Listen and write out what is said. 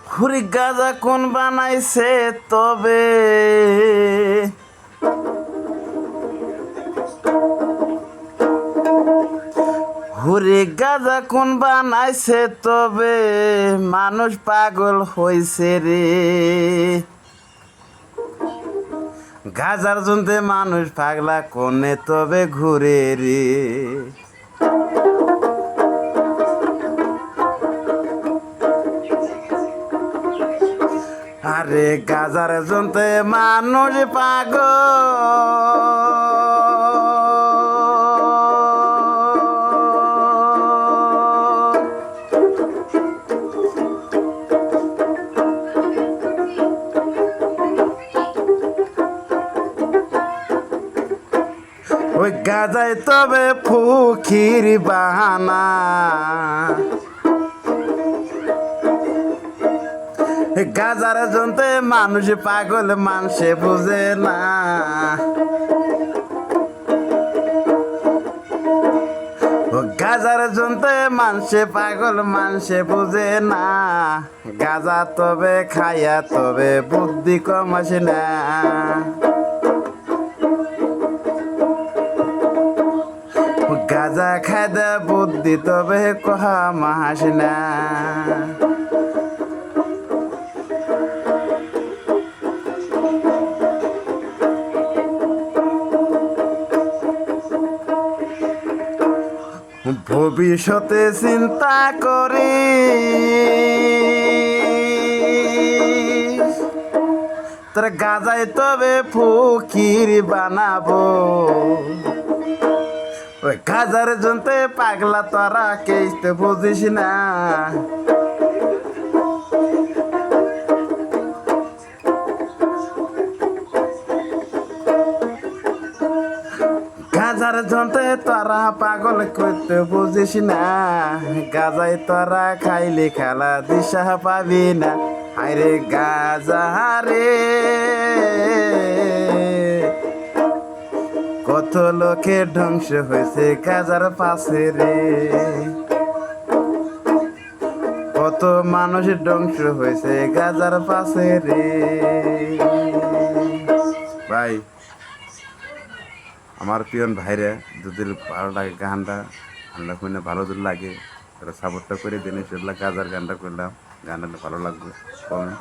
হুরি গাজা কোন বানাইছে তবে হুরি গাজা কোন বানাইছে তবে মানুষ পাগল হইছে রে গাজার জন্যে মানুষ পাগলা কোনে তবে ঘুরে রে আরে গাজার জন্যে মানুষ পাগল ওই গাজায় তবে ফুকির বাহানা গাজার জন্যে মানুষ পাগল মানুষে বুঝে না গাজার জন্যে মানুষে পাগল মানুষে বুঝে না গাজা তবে খাইয়া তবে বুদ্ধি কম আসে না গাজা খাইদা বুদ্ধি তবে কহা মাহাস না ভবিষ্যতে চিন্তা করি তোর গাজায় তবে ফকির বানাবো ওই গাজার জন্যে পাগলা তোরা কেসতে বুঝিস না গাজার জন্যে তোরা পাগল করতে বুঝিস না গাজায় তোরা খাইলে খেলা দিশা পাবি না আরে গাজা রে কত লোকের ধ্বংস হয়েছে গাজার পাশে রে কত মানুষ ধ্বংস হয়েছে গাজার পাশে রে ভাই আমার প্রিয় ভাইরা যদি ভালো লাগে গানটা গানটা শুনে ভালো যদি লাগে তারা সাপোর্টটা করে দেন সেগুলো গাজার গানটা করলাম গানটা ভালো লাগবে কমে